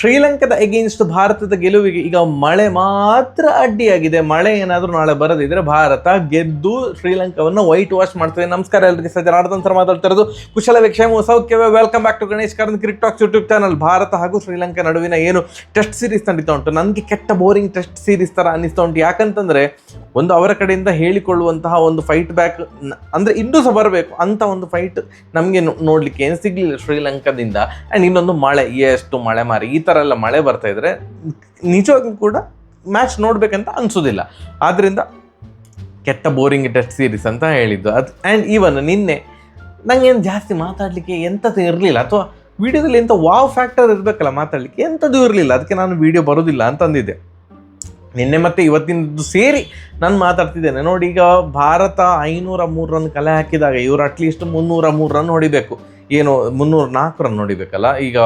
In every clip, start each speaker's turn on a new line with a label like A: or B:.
A: ಶ್ರೀಲಂಕಾದ ಎಗೇನ್ಸ್ಟ್ ಭಾರತದ ಗೆಲುವಿಗೆ ಈಗ ಮಳೆ ಮಾತ್ರ ಅಡ್ಡಿಯಾಗಿದೆ. ಮಳೆ ಏನಾದರೂ ನಾಳೆ ಬರದಿದ್ರೆ ಭಾರತ ಗೆದ್ದು ಶ್ರೀಲಂಕಾವನ್ನು ವೈಟ್ ವಾಶ್ ಮಾಡ್ತದೆ. ನಮಸ್ಕಾರ ಎಲ್ಲರಿಗೆ, ಜನಾರ್ದನ್ ಸರ್ ಮಾತಾಡ್ತಾ ಇರೋದು. ಕುಶಲ ಕ್ಷೇಮ ಸೌಖ್ಯವೇ. Welcome back to Ganesh Karanth cricket talks YouTube channel. Bharat ಹಾಗೂ ಶ್ರೀಲಂಕಾ ನಡುವಿನ ಏನು ಟೆಸ್ಟ್ ಸೀರೀಸ್ ನಡೀತಾ ಉಂಟು, ನನಗೆ ಕೆಟ್ಟ ಬೋರಿಂಗ್ ಟೆಸ್ಟ್ ಸೀರೀಸ್ ಥರ ಅನ್ನಿಸ್ತಾ ಉಂಟು. ಯಾಕಂತಂದರೆ ಒಂದು ಅವರ ಕಡೆಯಿಂದ ಹೇಳಿಕೊಳ್ಳುವಂತಹ ಒಂದು ಫೈಟ್ ಬ್ಯಾಕ್ ಅಂದರೆ ಇನ್ನೂ ಸಹ ಬರಬೇಕು ಅಂತ ಒಂದು ಫೈಟ್ ನಮಗೆ ನೋಡಲಿಕ್ಕೆ ಏನು ಸಿಗಲಿಲ್ಲ ಶ್ರೀಲಂಕಾದಿಂದ. ಆ್ಯಂಡ್ ಇನ್ನೊಂದು ಮಳೆ, ಎಷ್ಟು ಮಳೆ ಮಾರಿ, ಈ ಥರ ಎಲ್ಲ ಮಳೆ ಬರ್ತಾ ಇದ್ರೆ ನಿಜವಾಗ್ಲೂ ಕೂಡ ಮ್ಯಾಚ್ ನೋಡಬೇಕಂತ ಅನಿಸೋದಿಲ್ಲ. ಆದ್ದರಿಂದ ಕೆಟ್ಟ ಬೋರಿಂಗ್ ಟೆಸ್ಟ್ ಸೀರೀಸ್ ಅಂತ ಹೇಳಿದ್ದು ಅದು. ಆ್ಯಂಡ್ ಈವನ್ ನಿನ್ನೆ ನನಗೇನು ಜಾಸ್ತಿ ಮಾತಾಡಲಿಕ್ಕೆ ಎಂಥದ್ದು ಇರಲಿಲ್ಲ, ಅಥವಾ ವೀಡಿಯೋದಲ್ಲಿ ಎಂಥ ವಾವ್ ಫ್ಯಾಕ್ಟರ್ ಇರಬೇಕಲ್ಲ ಮಾತಾಡಲಿಕ್ಕೆ, ಎಂಥದ್ದು ಇರಲಿಲ್ಲ. ಅದಕ್ಕೆ ನಾನು ವೀಡಿಯೋ ಬರೋದಿಲ್ಲ ಅಂತಂದಿದ್ದೆ. ನಿನ್ನೆ ಮತ್ತು ಇವತ್ತಿನದ್ದು ಸೇರಿ ನಾನು ಮಾತಾಡ್ತಿದ್ದೇನೆ. ನೋಡಿ, ಈಗ ಭಾರತ 503 ರನ್ ಕಲೆ ಹಾಕಿದಾಗ ಇವರು ಅಟ್ಲೀಸ್ಟ್ 303 ರನ್ ಹೊಡಿಬೇಕು. ಏನು 304 ರನ್ ಹೊಡಿಬೇಕಲ್ಲ ಈಗ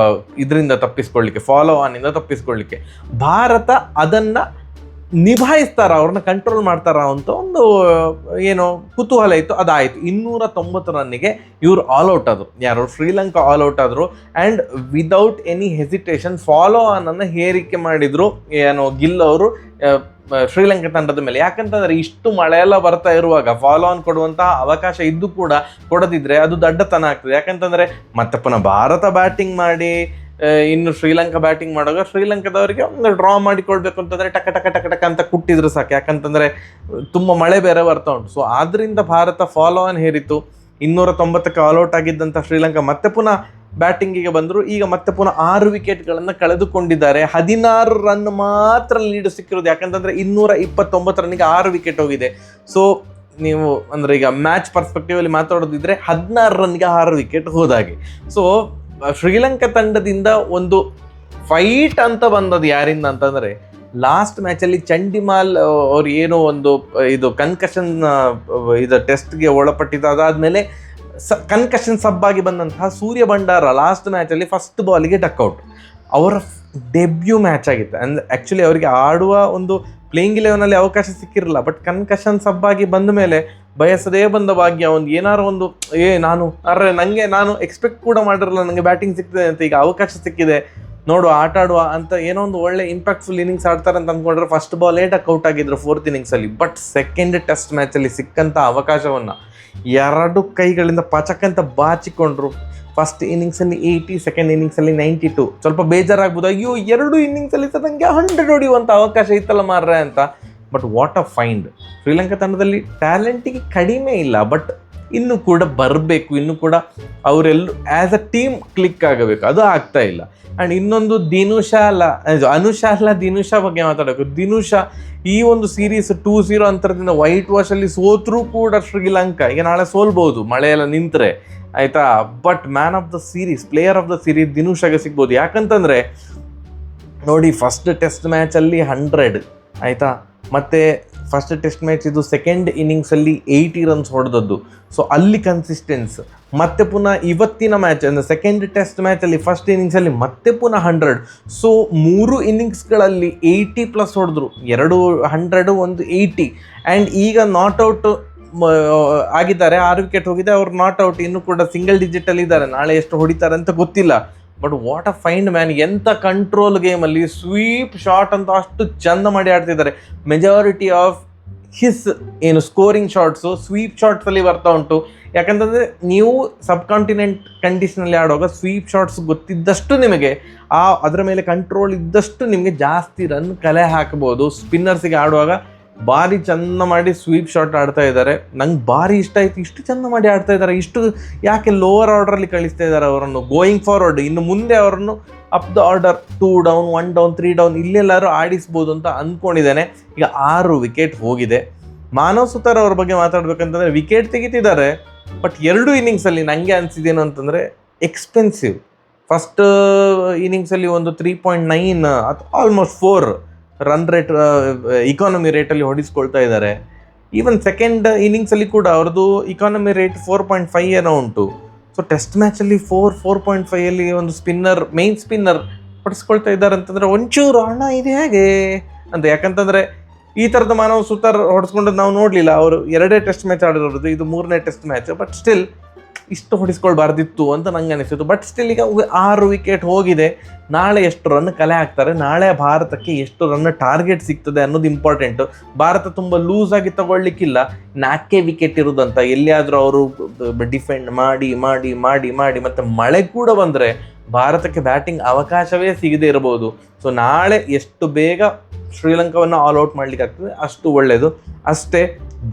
A: ಇದರಿಂದ ತಪ್ಪಿಸ್ಕೊಳ್ಳಿಕ್ಕೆ, ಫಾಲೋ ಆನಿಂದ ತಪ್ಪಿಸ್ಕೊಳ್ಳಿಕ್ಕೆ. ಭಾರತ ಅದನ್ನು ನಿಭಾಯಿಸ್ತಾರ, ಅವ್ರನ್ನ ಕಂಟ್ರೋಲ್ ಮಾಡ್ತಾರ ಅಂತ ಒಂದು ಏನು ಕುತೂಹಲ ಇತ್ತು. ಅದಾಯಿತು. 290 ರನ್ನಿಗೆ ಇವರು ಆಲ್ಔಟ್ ಆದರು. ಯಾರು? ಶ್ರೀಲಂಕಾ ಆಲ್ಔಟ್ ಆದರು. And without any hesitation follow ಆನನ್ನು ಹೇರಿಕೆ ಮಾಡಿದರು ಏನು ಗಿಲ್ ಅವರು ಶ್ರೀಲಂಕಾ ತಂಡದ ಮೇಲೆ. ಯಾಕಂತಂದರೆ ಇಷ್ಟು ಮಳೆ ಎಲ್ಲ ಬರ್ತಾ ಇರುವಾಗ ಫಾಲೋ ಆನ್ ಕೊಡುವಂತಹ ಅವಕಾಶ ಇದ್ದು ಕೂಡ ಕೊಡದಿದ್ರೆ ಅದು ದಡ್ಡತನ ಆಗ್ತದೆ. ಯಾಕಂತಂದರೆ ಮತ್ತೆ ಪುನಃ ಭಾರತ ಬ್ಯಾಟಿಂಗ್ ಮಾಡಿ ಇನ್ನು ಶ್ರೀಲಂಕಾ ಬ್ಯಾಟಿಂಗ್ ಮಾಡುವಾಗ ಶ್ರೀಲಂಕಾದವರಿಗೆ ಒಂದು ಡ್ರಾ ಮಾಡಿಕೊಳ್ಬೇಕು ಅಂತಂದರೆ ಟಕ ಟಕ ಟಕ ಟಕ ಅಂತ ಕುಟ್ಟಿದ್ರು ಸಾಕು. ಯಾಕಂತಂದರೆ ತುಂಬ ಮಳೆ ಬೇರೆ ಬರ್ತಾ ಉಂಟು. ಸೊ ಆದ್ದರಿಂದ ಭಾರತ ಫಾಲೋ ಆನ್ ಹೇರಿತು. 290ಕ್ಕೆ ಆಲ್ಔಟ್ ಆಗಿದ್ದಂಥ ಶ್ರೀಲಂಕಾ ಮತ್ತೆ ಪುನಃ ಬ್ಯಾಟಿಂಗಿಗೆ ಬಂದರು. ಈಗ ಮತ್ತೆ ಪುನಃ 6 ವಿಕೆಟ್ಗಳನ್ನು ಕಳೆದುಕೊಂಡಿದ್ದಾರೆ. 16 ರನ್ ಮಾತ್ರ ಲೀಡ್ ಸಿಕ್ಕಿರೋದು. ಯಾಕಂತಂದರೆ 229 ರನ್ನಿಗೆ 6 ವಿಕೆಟ್ ಹೋಗಿದೆ. ಸೊ ನೀವು ಅಂದರೆ ಈಗ ಮ್ಯಾಚ್ ಪರ್ಸ್ಪೆಕ್ಟಿವಲ್ಲಿ ಮಾತಾಡೋದಿದ್ರೆ 16 ರನ್ಗೆ 6 ವಿಕೆಟ್ ಹೋದಾಗೆ. ಸೊ ಶ್ರೀಲಂಕಾ ತಂಡದಿಂದ ಒಂದು ಫೈಟ್ ಅಂತ ಬಂದದ್ದು ಯಾರಿಂದ ಅಂತಂದರೆ, ಲಾಸ್ಟ್ ಮ್ಯಾಚಲ್ಲಿ ಚಂಡಿಮಾಲ್ ಅವ್ರು ಏನೋ ಒಂದು ಇದು ಕನ್ಕಷನ್ ಇದು ಟೆಸ್ಟ್ಗೆ ಒಳಪಟ್ಟಿದ್ದು. ಅದಾದಮೇಲೆ ಕನ್ಕಷನ್ ಸಬ್ಬಾಗಿ ಬಂದಂತಹ ಸೂರ್ಯ ಭಂಡಾರ ಲಾಸ್ಟ್ ಮ್ಯಾಚಲ್ಲಿ ಫಸ್ಟ್ ಬಾಲಿಗೆ ಡಕ್ಔಟ್. ಅವರ ಡೆಬ್ಯೂ ಮ್ಯಾಚ್ ಆಗಿತ್ತು. ಅಂದರೆ ಆ್ಯಕ್ಚುಲಿ ಅವರಿಗೆ ಆಡುವ ಒಂದು ಪ್ಲೇಯಿಂಗ್ 11ನಲ್ಲಿ ಅವಕಾಶ ಸಿಕ್ಕಿರಲಿಲ್ಲ. ಬಟ್ ಕನ್ಕಷನ್ ಸಬ್ಬಾಗಿ ಬಂದ ಮೇಲೆ ಬಯಸದೇ ಬಂದ ಭಾಗ್ಯ, ಒಂದು ಏನಾರು ಒಂದು ನಾನು ಎಕ್ಸ್ಪೆಕ್ಟ್ ಕೂಡ ಮಾಡಿರಲ್ಲ ನನಗೆ ಬ್ಯಾಟಿಂಗ್ ಸಿಗ್ತದೆ ಅಂತ. ಈಗ ಅವಕಾಶ ಸಿಕ್ಕಿದೆ, ನೋಡುವ ಆಟ ಆಡುವ ಅಂತ ಏನೋ ಒಂದು ಒಳ್ಳೆ ಇಂಪ್ಯಾಕ್ಟ್ಫುಲ್ ಇನ್ನಿಂಗ್ಸ್ ಆಡ್ತಾರೆ ಅಂತ ಅಂದ್ಕೊಂಡ್ರೆ ಫಸ್ಟ್ ಬಾಲ್ ಔಟ್ ಆಗಿದ್ರು 4th ಇನ್ನಿಂಗ್ಸಲ್ಲಿ. ಬಟ್ ಸೆಕೆಂಡ್ ಟೆಸ್ಟ್ ಮ್ಯಾಚಲ್ಲಿ ಸಿಕ್ಕಂಥ ಅವಕಾಶವನ್ನು 2 ಕೈಗಳಿಂದ ಪಚಕಂತ ಬಾಚಿಕೊಂಡ್ರು. First ಇನ್ನಿಂಗ್ಸಲ್ಲಿ 80, second ಇನ್ನಿಂಗ್ಸಲ್ಲಿ 92. ಸ್ವಲ್ಪ ಬೇಜಾರಾಗ್ಬೋದು, ಅಯ್ಯೋ 2 ಇನ್ನಿಂಗ್ಸಲ್ಲಿ ಸಹ ನನಗೆ 100 ಹೊಡೆಯುವಂಥ ಅವಕಾಶ ಇತ್ತಲ್ಲ ಮಾರ್ರೆ ಅಂತ. But what a find. Sri Lanka ತಂಡದಲ್ಲಿ ಟ್ಯಾಲೆಂಟಿಗೆ ಕಡಿಮೆ ಇಲ್ಲ, ಬಟ್ ಇನ್ನೂ ಕೂಡ ಬರಬೇಕು. ಇನ್ನೂ ಕೂಡ ಅವರೆಲ್ಲರೂ ಆ್ಯಸ್ ಅ ಟೀಮ್ ಕ್ಲಿಕ್ ಆಗಬೇಕು, ಅದು ಆಗ್ತಾ ಇಲ್ಲ. ಆ್ಯಂಡ್ ಇನ್ನೊಂದು ದಿನುಷಾ ಬಗ್ಗೆ ಮಾತಾಡಬೇಕು. ದಿನುಷಾ ಈ ಒಂದು ಸೀರೀಸ್ 2-0 ಅಂತರದಿಂದ ವೈಟ್ ವಾಶಲ್ಲಿ ಸೋತ್ರೂ ಕೂಡ ಶ್ರೀಲಂಕಾ ಈಗ ನಾಳೆ ಸೋಲ್ಬೋದು ಮಳೆಯೆಲ್ಲ ನಿಂತರೆ, ಆಯಿತಾ. But man of the series, player of the series ದಿನುಷಾಗೆ ಸಿಗ್ಬೋದು. ಯಾಕಂತಂದರೆ ನೋಡಿ, ಫಸ್ಟ್ ಟೆಸ್ಟ್ ಮ್ಯಾಚಲ್ಲಿ 100, ಆಯಿತಾ. ಮತ್ತು ಫಸ್ಟ್ ಟೆಸ್ಟ್ ಮ್ಯಾಚ್ ಇದು ಸೆಕೆಂಡ್ ಇನ್ನಿಂಗ್ಸಲ್ಲಿ 80 ರನ್ಸ್ ಹೊಡೆದದ್ದು. ಸೊ ಅಲ್ಲಿ ಕನ್ಸಿಸ್ಟೆನ್ಸ್. ಮತ್ತೆ ಪುನಃ ಇವತ್ತಿನ ಮ್ಯಾಚ್ ಅಂದರೆ ಸೆಕೆಂಡ್ ಟೆಸ್ಟ್ ಮ್ಯಾಚಲ್ಲಿ ಫಸ್ಟ್ ಇನ್ನಿಂಗ್ಸಲ್ಲಿ ಮತ್ತೆ ಪುನಃ 100. ಸೊ 3 ಇನ್ನಿಂಗ್ಸ್ಗಳಲ್ಲಿ 80+ ಹೊಡೆದ್ರು. 2 100, 1 80. ಆ್ಯಂಡ್ ಈಗ ನಾಟ್ಔಟ್ ಆಗಿದ್ದಾರೆ. 6 ವಿಕೆಟ್ ಹೋಗಿದೆ. ಅವ್ರು ನಾಟ್ಔಟ್, ಇನ್ನೂ ಕೂಡ ಸಿಂಗಲ್ ಡಿಜಿಟಲ್ಲಿ ಇದ್ದಾರೆ. ನಾಳೆ ಎಷ್ಟು ಹೊಡಿತಾರೆ ಅಂತ ಗೊತ್ತಿಲ್ಲ. But what a find man. ಎಂಥ ಕಂಟ್ರೋಲ್ ಗೇಮಲ್ಲಿ ಸ್ವೀಪ್ ಶಾಟ್ ಅಂತ ಅಷ್ಟು ಚಂದ ಮಾಡಿ ಆಡ್ತಿದ್ದಾರೆ. ಮೆಜಾರಿಟಿ ಆಫ್ ಹಿಸ್ ಏನು ಸ್ಕೋರಿಂಗ್ ಶಾಟ್ಸು ಸ್ವೀಪ್ ಶಾಟ್ಸಲ್ಲಿ ಬರ್ತಾ ಉಂಟು. ಯಾಕಂತಂದರೆ ನೀವು ಸಬ್ ಕಾಂಟಿನೆಂಟ್ ಕಂಡೀಷನಲ್ಲಿ ಆಡುವಾಗ ಸ್ವೀಪ್ ಶಾಟ್ಸ್ ಗೊತ್ತಿದ್ದಷ್ಟು ನಿಮಗೆ ಅದರ ಮೇಲೆ ಕಂಟ್ರೋಲ್ ಇದ್ದಷ್ಟು ನಿಮಗೆ ಜಾಸ್ತಿ ರನ್ ಕಲೆ ಹಾಕ್ಬೋದು. ಸ್ಪಿನ್ನರ್ಸಿಗೆ ಆಡುವಾಗ ಭಾರಿ ಚೆಂದ ಮಾಡಿ ಸ್ವೀಪ್ ಶಾಟ್ ಆಡ್ತಾ ಇದ್ದಾರೆ. ನಂಗೆ ಭಾರಿ ಇಷ್ಟ ಆಯಿತು. ಇಷ್ಟು ಚೆಂದ ಮಾಡಿ ಆಡ್ತಾ ಇದ್ದಾರೆ. ಇಷ್ಟು ಯಾಕೆ ಲೋವರ್ ಆರ್ಡ್ರಲ್ಲಿ ಕಳಿಸ್ತಾ ಇದ್ದಾರೆ ಅವರನ್ನು ಗೋಯಿಂಗ್ ಫಾರ್ವರ್ಡ್. ಇನ್ನು ಮುಂದೆ ಅವರನ್ನು up the order 2 down 1 down 3 down ಇಲ್ಲೆಲ್ಲರೂ ಆಡಿಸ್ಬೋದು ಅಂತ ಅಂದ್ಕೊಂಡಿದ್ದೇನೆ. ಈಗ 6 ವಿಕೆಟ್ ಹೋಗಿದೆ. ಮಾನವ್ ಸುತಾರ್ ಅವ್ರ ಬಗ್ಗೆ ಮಾತಾಡ್ಬೇಕಂತಂದರೆ ವಿಕೆಟ್ ತೆಗಿತಿದ್ದಾರೆ. ಬಟ್ 2 ಇನ್ನಿಂಗ್ಸಲ್ಲಿ ನನಗೆ ಅನಿಸಿದೇನು ಅಂತಂದರೆ ಎಕ್ಸ್ಪೆನ್ಸಿವ್. ಫಸ್ಟ್ ಇನ್ನಿಂಗ್ಸಲ್ಲಿ ಒಂದು 3.9 ಅಥವಾ ಆಲ್ಮೋಸ್ಟ್ 4 ರನ್ ರೇಟ್ ಇಕಾನಮಿ ರೇಟಲ್ಲಿ ಹೊಡಿಸ್ಕೊಳ್ತಾ ಇದ್ದಾರೆ. ಈವನ್ ಸೆಕೆಂಡ್ ಇನ್ನಿಂಗ್ಸಲ್ಲಿ ಕೂಡ ಅವ್ರದ್ದು ಇಕಾನಮಿ ರೇಟ್ 4.5 ಏನೋ ಉಂಟು. ಸೊ ಟೆಸ್ಟ್ ಮ್ಯಾಚಲ್ಲಿ 4.5ಅಲ್ಲಿ ಒಂದು ಮೇನ್ ಸ್ಪಿನ್ನರ್ ಹೊಡಿಸ್ಕೊಳ್ತಾ ಇದ್ದಾರೆ ಅಂತಂದರೆ ಒಂಚೂರು ಹಣ ಇದೆ ಹೇಗೆ ಅಂತ. ಯಾಕಂತಂದರೆ ಈ ಥರದ ಮಾನವ್ ಸುತಾರ್ ಹೊಡೆಸ್ಕೊಂಡು ನಾವು ನೋಡಲಿಲ್ಲ. ಅವರು 2 ಟೆಸ್ಟ್ ಮ್ಯಾಚ್ ಆಡಿರೋದು, ಇದು 3ನೇ ಟೆಸ್ಟ್ ಮ್ಯಾಚ್. ಬಟ್ ಸ್ಟಿಲ್ ಇಷ್ಟು ಹೊಡಿಸ್ಕೊಳ್ಬಾರ್ದಿತ್ತು ಅಂತ ನಂಗೆ ಅನಿಸಿತು. ಬಟ್ ಸ್ಟಿಲ್ ಈಗ 6 ವಿಕೆಟ್ ಹೋಗಿದೆ. ನಾಳೆ ಎಷ್ಟು ರನ್ ಕಲೆ ಹಾಕ್ತಾರೆ, ನಾಳೆ ಭಾರತಕ್ಕೆ ಎಷ್ಟು ರನ್ ಟಾರ್ಗೆಟ್ ಸಿಗ್ತದೆ ಅನ್ನೋದು ಇಂಪಾರ್ಟೆಂಟು. ಭಾರತ ತುಂಬ ಲೂಸ್ ಆಗಿ ತಗೊಳ್ಲಿಕ್ಕಿಲ್ಲ, 4 ವಿಕೆಟ್ ಇರೋದಂತ. ಎಲ್ಲಿಯಾದರೂ ಅವರು ಡಿಫೆಂಡ್ ಮಾಡಿ ಮಾಡಿ ಮಾಡಿ ಮಾಡಿ ಮತ್ತು ಮಳೆ ಕೂಡ ಬಂದರೆ ಭಾರತಕ್ಕೆ ಬ್ಯಾಟಿಂಗ್ ಅವಕಾಶವೇ ಸಿಗದೆ ಇರಬಹುದು. ಸೊ ನಾಳೆ ಎಷ್ಟು ಬೇಗ ಶ್ರೀಲಂಕಾವನ್ನು ಆಲ್ ಔಟ್ ಮಾಡ್ಲಿಕ್ಕೆ ಆಗ್ತದೆ ಅಷ್ಟು ಒಳ್ಳೆಯದು. ಅಷ್ಟೇ,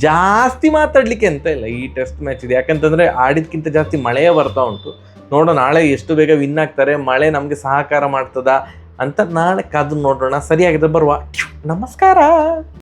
A: ಜಾಸ್ತಿ ಮಾತಾಡಲಿಕ್ಕೆ ಅಂತ ಇಲ್ಲ. ಈ ಟೆಸ್ಟ್ ಮ್ಯಾಚ್ ಇದೆ, ಯಾಕಂತಂದರೆ ಆಡಿದ್ಕಿಂತ ಜಾಸ್ತಿ ಮಳೆಯೇ ಬರ್ತಾ ಉಂಟು. ನೋಡೋಣ ನಾಳೆ ಎಷ್ಟು ಬೇಗ ವಿನ್ ಆಗ್ತಾರೆ, ಮಳೆ ನಮಗೆ ಸಹಕಾರ ಮಾಡ್ತದಾ ಅಂತ ನಾಳೆ ಕಾದು ನೋಡೋಣ. ಸರಿಯಾಗಿದ್ರೆ ಬರುವ. ನಮಸ್ಕಾರ.